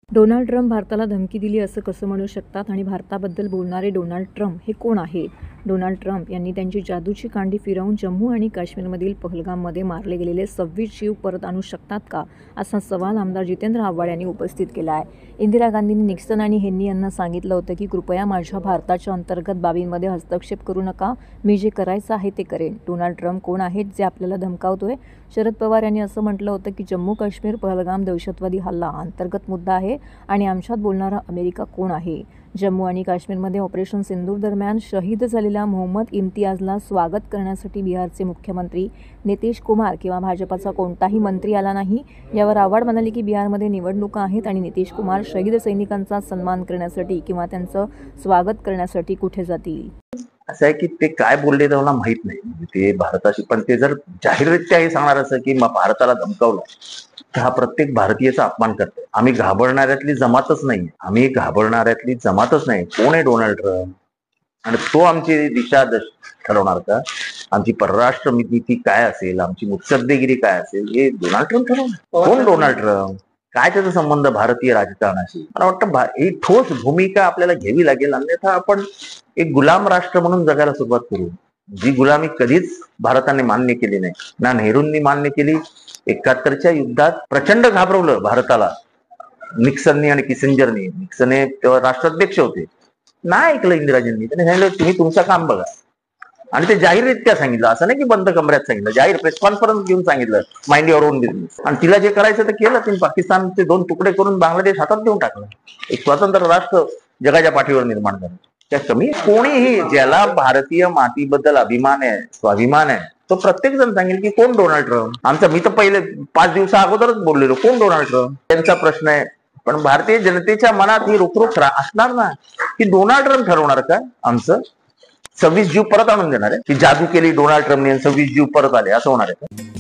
Donald Trump भारताला धमकी दिली असं कसं म्हणू शकतात आणि भारताबद्दल बोलणारे डोनाल्ड ट्रम्प हे कोण आहेत? डोनाल्ड ट्रम्प यांनी त्यांची जादूची कांडी फिरवून जम्मू आणि काश्मीरमधील पहलगाममध्ये मारले गेलेले 26 जीव परत आणू शकतात का, असा सवाल आमदार जितेंद्र आव्हाड यांनी उपस्थित केला आहे. इंदिरा गांधींनी निक्सन आणि हेन्नी यांना सांगितलं होतं की कृपया माझ्या भारताच्या अंतर्गत बाबींमध्ये हस्तक्षेप करू नका, मी जे करायचं आहे ते करेन. डोनाल्ड ट्रम्प कोण आहेत जे आपल्याला धमकावतोय? शरद पवार यांनी असं म्हटलं होतं की जम्मू काश्मीर पहलगाम दहशतवादी हल्ला अंतर्गत मुद्दा आहे आणि आमच्यात बोलणारा अमेरिका कोण आहे? जम्मू आणि काश्मीरमध्ये ऑपरेशन सिंदूर दरम्यान शहीद झालेल्या मोहम्मद इम्तियाजला स्वागत करण्यासाठी बिहारचे मुख्यमंत्री नितीश कुमार किंवा भाजपाचा कोणताही मंत्री आला नाही. यावर आव्हाड म्हणाले की बिहारमध्ये निवडणुका आहेत आणि नितीश कुमार शहीद सैनिकांचा सन्मान करण्यासाठी किंवा त्यांचं स्वागत करण्यासाठी कुठे जातील? असं आहे की ते काय बोलले तर मला माहित नाही. ते भारताशी, पण ते जर जाहीररित्या हे सांगणार असं की भारताला धमकावलं तर हा प्रत्येक भारतीयाचा अपमान करतो. आम्ही घाबरणाऱ्यातली जमातच नाही. कोण आहे डोनाल्ड ट्रम्प? आणि तो आमची दिशा ठरवणार का? आमची परराष्ट्र नीती काय असेल, आमची मुत्सद्देगिरी काय असेल, हे डोनाल्ड ट्रम्प ठरवणार. कोण डोनाल्ड ट्रम्प? काय त्याचा संबंध भारतीय राजकारणाशी? मला वाटतं ही ठोस भूमिका आपल्याला घ्यावी लागेल, अन्यथा आपण एक गुलाम राष्ट्र म्हणून जगायला सुरुवात करू. जी गुलामी कधीच भारताने मान्य केली नाही, ना नेहरूंनी मान्य केली. 71च्या युद्धात प्रचंड घाबरवलं भारताला निक्सननी आणि किसिंजरनी. निक्सन हे तेव्हा राष्ट्राध्यक्ष होते. नाही ऐकलं इंदिराजींनी. त्यांनी सांगितलं तुम्ही तुमचं काम बघा. आणि ते जाहीररित्या सांगितलं, असं नाही की बंद कमऱ्यात सांगितलं, जाहीर प्रेस कॉन्फरन्स घेऊन सांगितलं, माइंड युअर ओन बिझनेस. आणि तिला जे करायचं ते केलं. तिने पाकिस्तानचे 2 तुकडे करून बांगलादेश हातात देऊन टाकलं. एक स्वतंत्र राष्ट्र जगाच्या पाठीवर निर्माण झालं. त्या कमी कोणीही ज्याला भारतीय मातीबद्दल अभिमान आहे, स्वाभिमान आहे, तो प्रत्येक जण सांगेल की कोण डोनाल्ड ट्रम्प? मी तर पहिले 5 दिवसा अगोदरच बोललेलो, कोण डोनाल्ड ट्रम्प? त्यांचा प्रश्न आहे. पण भारतीय जनतेच्या मनात ही रुखरुख असणार ना की डोनाल्ड ट्रम्प ठरवणार का आमचं 26 जीव परत आणून देणार आहे? की जादू केली डोनाल्ड ट्रम्पने 26 जीव परत आले, असं होणार आहे का?